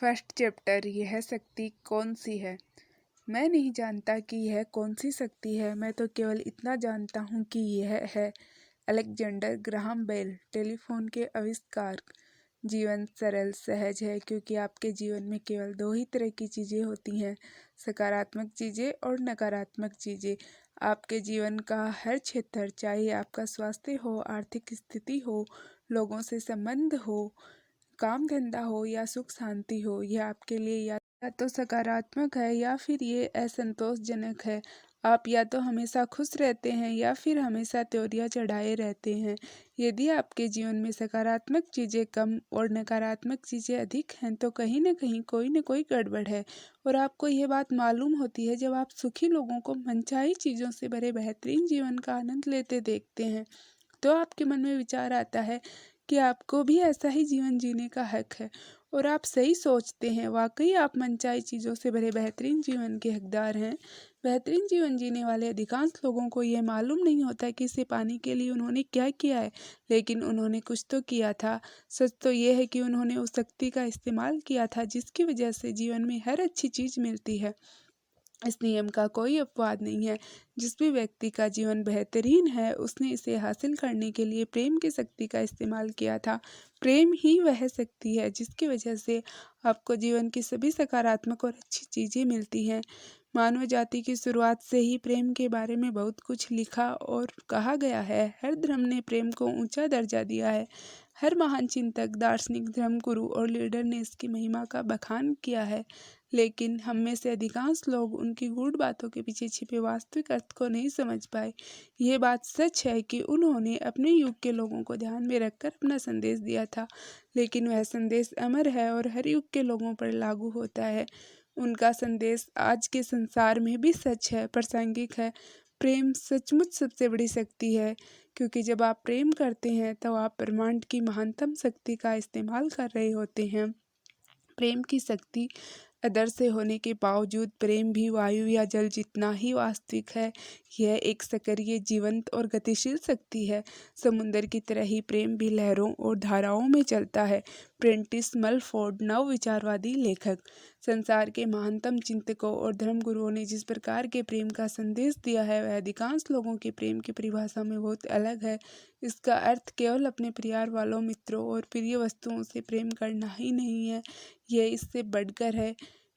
First chapter यह शक्ति कौन सी है। मैं नहीं जानता कि यह कौन सी शक्ति है। मैं तो केवल इतना जानता हूँ कि यह है अलेक्जेंडर ग्राहम बेल टेलीफोन के आविष्कार। जीवन सरल सहज है क्योंकि आपके जीवन में केवल दो ही तरह की चीज़ें होती हैं, सकारात्मक चीज़ें और नकारात्मक चीज़ें। आपके जीवन का हर क्षेत्र, चाहे आपका स्वास्थ्य हो, आर्थिक स्थिति हो, लोगों से संबंध हो, काम धंधा हो या सुख शांति हो, यह आपके लिए या तो सकारात्मक है या फिर ये असंतोषजनक है। आप या तो हमेशा खुश रहते हैं या फिर हमेशा त्योरियां चढ़ाए रहते हैं। यदि आपके जीवन में सकारात्मक चीज़ें कम और नकारात्मक चीज़ें अधिक हैं तो कहीं न कहीं कोई न कोई गड़बड़ है। और आपको यह बात मालूम होती है जब आप सुखी लोगों को मनचाही चीज़ों से भरे बेहतरीन जीवन का आनंद लेते देखते हैं, तो आपके मन में विचार आता है कि आपको भी ऐसा ही जीवन जीने का हक है। और आप सही सोचते हैं, वाकई आप मनचाही चीज़ों से भरे बेहतरीन जीवन के हकदार हैं। बेहतरीन जीवन जीने वाले अधिकांश लोगों को यह मालूम नहीं होता कि इसे पाने के लिए उन्होंने क्या किया है, लेकिन उन्होंने कुछ तो किया था। सच तो यह है कि उन्होंने उस शक्ति का इस्तेमाल किया था जिसकी वजह से जीवन में हर अच्छी चीज़ मिलती है। इस नियम का कोई अपवाद नहीं है। जिस भी व्यक्ति का जीवन बेहतरीन है, उसने इसे हासिल करने के लिए प्रेम की शक्ति का इस्तेमाल किया था। प्रेम ही वह शक्ति है जिसकी वजह से आपको जीवन की सभी सकारात्मक और अच्छी चीज़ें मिलती हैं। मानव जाति की शुरुआत से ही प्रेम के बारे में बहुत कुछ लिखा और कहा गया है। हर धर्म ने प्रेम को ऊंचा दर्जा दिया है। हर महान चिंतक, दार्शनिक, धर्मगुरु और लीडर ने इसकी महिमा का बखान किया है। लेकिन हम में से अधिकांश लोग उनकी गूढ़ बातों के पीछे छिपे वास्तविक अर्थ को नहीं समझ पाए। यह बात सच है कि उन्होंने अपने युग के लोगों को ध्यान में रखकर अपना संदेश दिया था, लेकिन वह संदेश अमर है और हर युग के लोगों पर लागू होता है। उनका संदेश आज के संसार में भी सच है, प्रासंगिक है। प्रेम सचमुच सबसे बड़ी शक्ति है, क्योंकि जब आप प्रेम करते हैं तो आप ब्रह्मांड की महानतम शक्ति का इस्तेमाल कर रहे होते हैं। प्रेम की शक्ति अदृश्य होने के बावजूद प्रेम भी वायु या जल जितना ही वास्तविक है। यह एक सक्रिय, जीवंत और गतिशील शक्ति है। समुद्र की तरह ही प्रेम भी लहरों और धाराओं में चलता है। प्रेंटिस मलफोर्ड, नव विचारवादी लेखक। संसार के महानतम चिंतकों और धर्मगुरुओं ने जिस प्रकार के प्रेम का संदेश दिया है, वह अधिकांश लोगों के प्रेम की परिभाषा में बहुत अलग है। इसका अर्थ केवल अपने परिवार वालों, मित्रों और प्रिय वस्तुओं से प्रेम करना ही नहीं है। यह इससे बढ़कर है,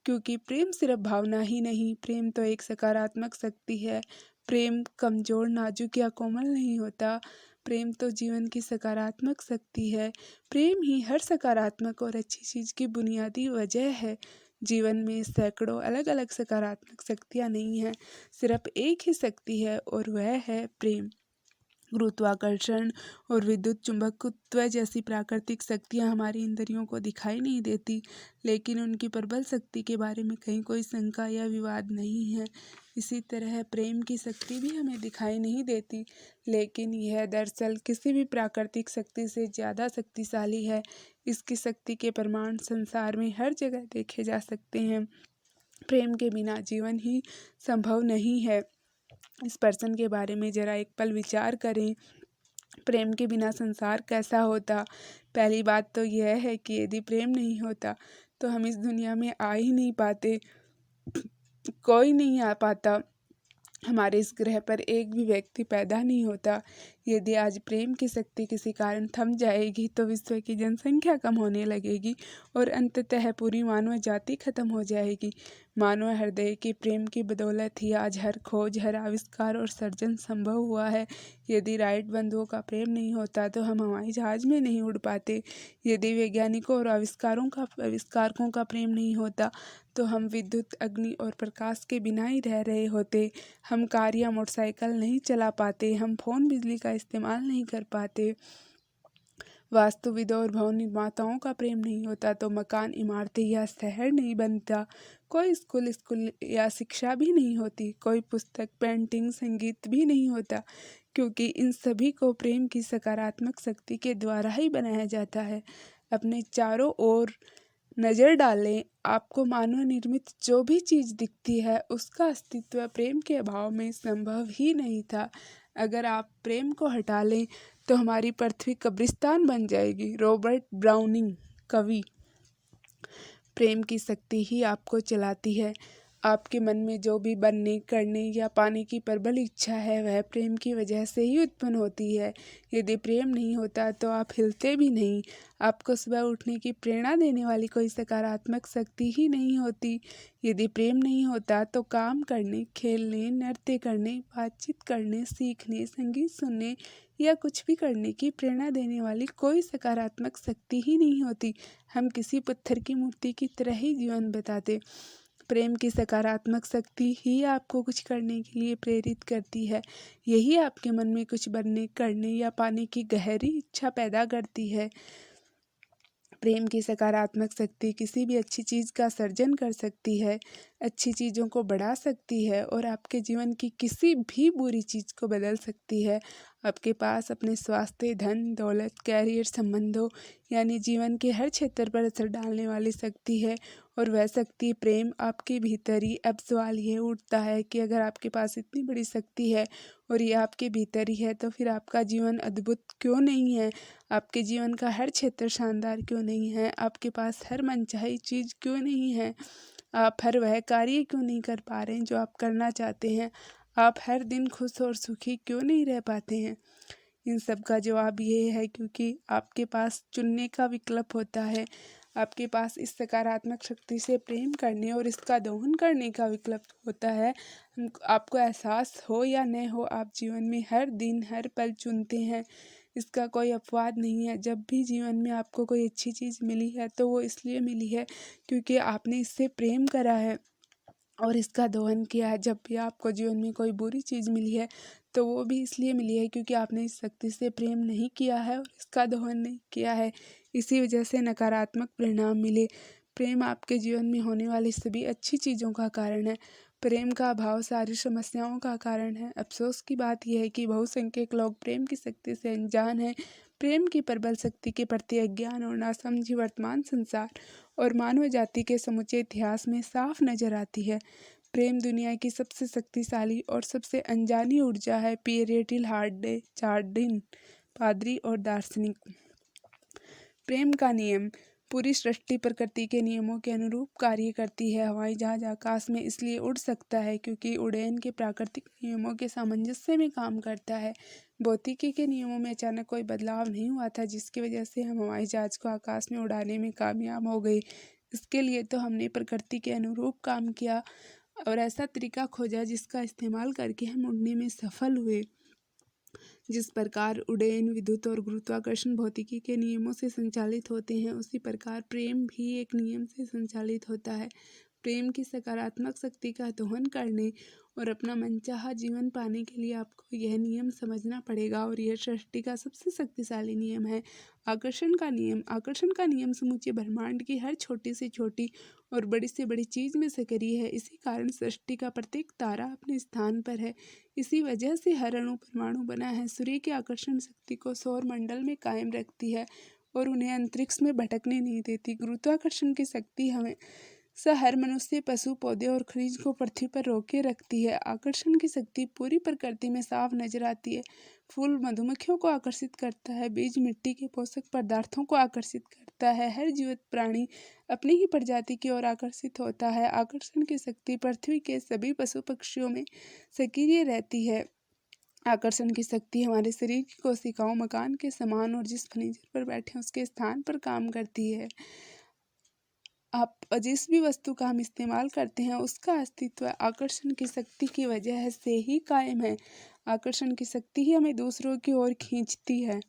क्योंकि प्रेम सिर्फ भावना ही नहीं, प्रेम तो एक सकारात्मक शक्ति है। प्रेम कमजोर, नाजुक या कोमल नहीं होता। प्रेम तो जीवन की सकारात्मक शक्ति है। प्रेम ही हर सकारात्मक और अच्छी चीज़ की बुनियादी वजह है। जीवन में सैकड़ों अलग अलग सकारात्मक शक्तियाँ नहीं हैं, सिर्फ एक ही शक्ति है और वह है प्रेम। गुरुत्वाकर्षण और विद्युत चुंबकत्व जैसी प्राकृतिक शक्तियाँ हमारी इंद्रियों को दिखाई नहीं देती, लेकिन उनकी प्रबल शक्ति के बारे में कहीं कोई शंका या विवाद नहीं है। इसी तरह प्रेम की शक्ति भी हमें दिखाई नहीं देती, लेकिन यह दरअसल किसी भी प्राकृतिक शक्ति से ज़्यादा शक्तिशाली है। इसकी शक्ति के प्रमाण संसार में हर जगह देखे जा सकते हैं। प्रेम के बिना जीवन ही संभव नहीं है। इस प्रश्न के बारे में जरा एक पल विचार करें। प्रेम के बिना संसार कैसा होता? पहली बात तो यह है कि यदि प्रेम नहीं होता तो हम इस दुनिया में आ ही नहीं पाते, कोई नहीं आ पाता। हमारे इस ग्रह पर एक भी व्यक्ति पैदा नहीं होता। यदि आज प्रेम की शक्ति किसी कारण थम जाएगी तो विश्व की जनसंख्या कम होने लगेगी और अंततः पूरी मानव जाति खत्म हो जाएगी। मानव हृदय की प्रेम की बदौलत ही आज हर खोज, हर आविष्कार और सर्जन संभव हुआ है। यदि राइट बंधुओं का प्रेम नहीं होता तो हम हवाई जहाज में नहीं उड़ पाते। यदि वैज्ञानिकों और आविष्कारकों का प्रेम नहीं होता तो हम विद्युत, अग्नि और प्रकाश के बिना ही रह रहे होते। हम कार या मोटरसाइकिल नहीं चला पाते, हम फ़ोन, बिजली का इस्तेमाल नहीं कर पाते। वास्तुविदों और भवन निर्माताओं का प्रेम नहीं होता तो मकान, इमारतें या शहर नहीं बनता। कोई स्कूल या शिक्षा भी नहीं होती, कोई पुस्तक, पेंटिंग, संगीत भी नहीं होता, क्योंकि इन सभी को प्रेम की सकारात्मक शक्ति के द्वारा ही बनाया जाता है। अपने चारों ओर नज़र डालें, आपको मानव निर्मित जो भी चीज़ दिखती है उसका अस्तित्व प्रेम के अभाव में संभव ही नहीं था। अगर आप प्रेम को हटा लें तो हमारी पृथ्वी कब्रिस्तान बन जाएगी। रॉबर्ट ब्राउनिंग, कवि। प्रेम की शक्ति ही आपको चलाती है। आपके मन में जो भी बनने, करने या पाने की प्रबल इच्छा है वह प्रेम की वजह से ही उत्पन्न होती है। यदि प्रेम नहीं होता तो आप हिलते भी नहीं। आपको सुबह उठने की प्रेरणा देने वाली कोई सकारात्मक शक्ति ही नहीं होती। यदि प्रेम नहीं होता तो काम करने, खेलने, नृत्य करने, बातचीत करने, सीखने, संगीत सुनने या कुछ भी करने की प्रेरणा देने वाली कोई सकारात्मक शक्ति ही नहीं होती। हम किसी पत्थर की मूर्ति की तरह ही जीवन बिताते। प्रेम की सकारात्मक शक्ति ही आपको कुछ करने के लिए प्रेरित करती है। यही आपके मन में कुछ बनने, करने या पाने की गहरी इच्छा पैदा करती है। प्रेम की सकारात्मक शक्ति किसी भी अच्छी चीज़ का सर्जन कर सकती है, अच्छी चीज़ों को बढ़ा सकती है और आपके जीवन की किसी भी बुरी चीज़ को बदल सकती है। आपके पास अपने स्वास्थ्य, धन, दौलत, कैरियर, संबंधों यानी जीवन के हर क्षेत्र पर असर डालने वाली शक्ति है और वह शक्ति प्रेम आपके भीतर ही। अब सवाल ये उठता है कि अगर आपके पास इतनी बड़ी शक्ति है और ये आपके भीतर ही है तो फिर आपका जीवन अद्भुत क्यों नहीं है? आपके जीवन का हर क्षेत्र शानदार क्यों नहीं है? आपके पास हर मनचाही चीज़ क्यों नहीं है? आप हर वह कार्य क्यों नहीं कर पा रहे हैं जो आप करना चाहते हैं? आप हर दिन खुश और सुखी क्यों नहीं रह पाते हैं? इन सब का जवाब ये है क्योंकि आपके पास चुनने का विकल्प होता है। आपके पास इस सकारात्मक शक्ति से प्रेम करने और इसका दोहन करने का विकल्प होता है। आपको एहसास हो या न हो, आप जीवन में हर दिन, हर पल चुनते हैं। इसका कोई अपवाद नहीं है। जब भी जीवन में आपको कोई अच्छी चीज़ मिली है तो वो इसलिए मिली है क्योंकि आपने इससे प्रेम करा है और इसका दोहन किया है। जब भी आपको जीवन में कोई बुरी चीज़ मिली है तो वो भी इसलिए मिली है क्योंकि आपने इस शक्ति से प्रेम नहीं किया है और इसका दोहन नहीं किया है। इसी वजह से नकारात्मक परिणाम मिले। प्रेम आपके जीवन में होने वाली सभी अच्छी चीज़ों का कारण है। प्रेम का अभाव सारी समस्याओं का कारण है। अफसोस की बात यह है कि बहुसंख्यक लोग प्रेम की शक्ति से अनजान हैं। प्रेम की प्रबल शक्ति के प्रति अज्ञान और नासमझी वर्तमान संसार और मानव जाति के समूचे इतिहास में साफ नजर आती है। प्रेम दुनिया की सबसे शक्तिशाली और सबसे अनजानी ऊर्जा है। पियरेटिल हार्डे, चार्डिन, पादरी और दार्शनिक। प्रेम का नियम। पूरी सृष्टि प्रकृति के नियमों के अनुरूप कार्य करती है। हवाई जहाज आकाश में इसलिए उड़ सकता है क्योंकि उड़ान के प्राकृतिक नियमों के सामंजस्य में काम करता है। भौतिकी के नियमों में अचानक कोई बदलाव नहीं हुआ था जिसकी वजह से हम हवाई जहाज को आकाश में उड़ाने में कामयाब हो गए। इसके लिए तो हमने प्रकृति के अनुरूप काम किया और ऐसा तरीका खोजा जिसका इस्तेमाल करके हम उड़ने में सफल हुए। जिस प्रकार उड्डयन विद्युत और गुरुत्वाकर्षण भौतिकी के नियमों से संचालित होते हैं, उसी प्रकार प्रेम भी एक नियम से संचालित होता है। प्रेम की सकारात्मक शक्ति का दोहन करने और अपना मनचाहा जीवन पाने के लिए आपको यह नियम समझना पड़ेगा और यह सृष्टि का सबसे शक्तिशाली नियम है, आकर्षण का नियम। आकर्षण का नियम समूचे ब्रह्मांड की हर छोटी से छोटी और बड़ी से बड़ी चीज में सक्रिय है। इसी कारण सृष्टि का प्रत्येक तारा अपने स्थान पर है। इसी वजह से हर अणु परमाणु बना है। सूर्य की आकर्षण शक्ति को सौर मंडल में कायम रखती है और उन्हें अंतरिक्ष में भटकने नहीं देती। गुरुत्वाकर्षण की शक्ति हमें हर मनुष्य, पशु, पौधे और खनिज को पृथ्वी पर रोके रखती है। आकर्षण की शक्ति पूरी प्रकृति में साफ नजर आती है। फूल मधुमक्खियों को आकर्षित करता है, बीज मिट्टी के पोषक पदार्थों को आकर्षित करता है। हर जीवित प्राणी अपनी ही प्रजाति की ओर आकर्षित होता है। आकर्षण की शक्ति पृथ्वी के सभी पशु पक्षियों में सक्रिय रहती है। आकर्षण की शक्ति हमारे शरीर की कोशिकाओं, मकान के समान और जिस फर्नीचर पर बैठे उसके स्थान पर काम करती है। आप जिस भी वस्तु का हम इस्तेमाल करते हैं उसका अस्तित्व आकर्षण की शक्ति की वजह से ही कायम है। आकर्षण की शक्ति ही हमें दूसरों की ओर खींचती है।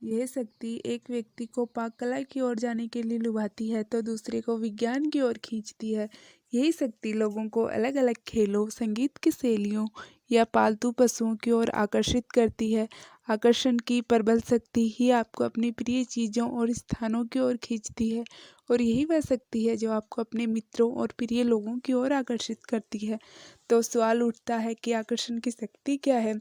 यह शक्ति एक व्यक्ति को पाक कला की ओर जाने के लिए लुभाती है तो दूसरे को विज्ञान की ओर खींचती है। यही शक्ति लोगों को अलग अलग खेलों, संगीत की शैलियों या पालतू पशुओं की ओर आकर्षित करती है। आकर्षण की प्रबल शक्ति ही आपको अपनी प्रिय चीज़ों और स्थानों की ओर खींचती है और यही वह शक्ति है जो आपको अपने मित्रों और प्रिय लोगों की ओर आकर्षित करती है। तो सवाल उठता है कि आकर्षण की शक्ति क्या है?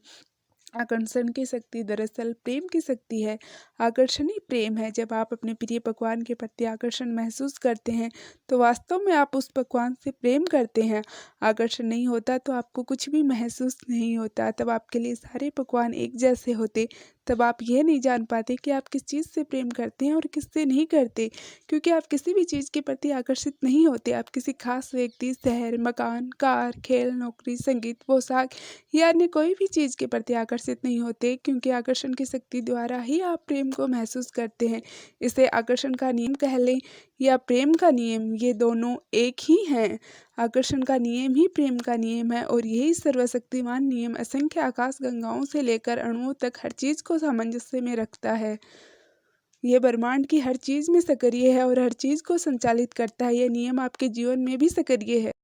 आकर्षण की शक्ति दरअसल प्रेम की शक्ति है। आकर्षण ही प्रेम है। जब आप अपने प्रिय पकवान के प्रति आकर्षण महसूस करते हैं तो वास्तव में आप उस पकवान से प्रेम करते हैं। आकर्षण नहीं होता तो आपको कुछ भी महसूस नहीं होता। तब आपके लिए सारे पकवान एक जैसे होते। तब आप यह नहीं जान पाते कि आप किस चीज़ से प्रेम करते हैं और किससे नहीं करते, क्योंकि आप किसी भी चीज़ के प्रति आकर्षित नहीं होते। आप किसी खास व्यक्ति, शहर, मकान, कार, खेल, नौकरी, संगीत, पोशाक या अन्य कोई भी चीज़ के प्रति आकर्षित नहीं होते, क्योंकि आकर्षण की शक्ति द्वारा ही आप प्रेम को महसूस करते हैं। इसे आकर्षण का नियम कह लें या प्रेम का नियम, ये दोनों एक ही हैं। आकर्षण का नियम ही प्रेम का नियम है और यही सर्वशक्तिमान नियम असंख्य आकाशगंगाओं से लेकर अणुओं तक हर चीज़ को सामंजस्य में रखता है। ये ब्रह्मांड की हर चीज़ में सक्रिय है और हर चीज़ को संचालित करता है। यह नियम आपके जीवन में भी सक्रिय है।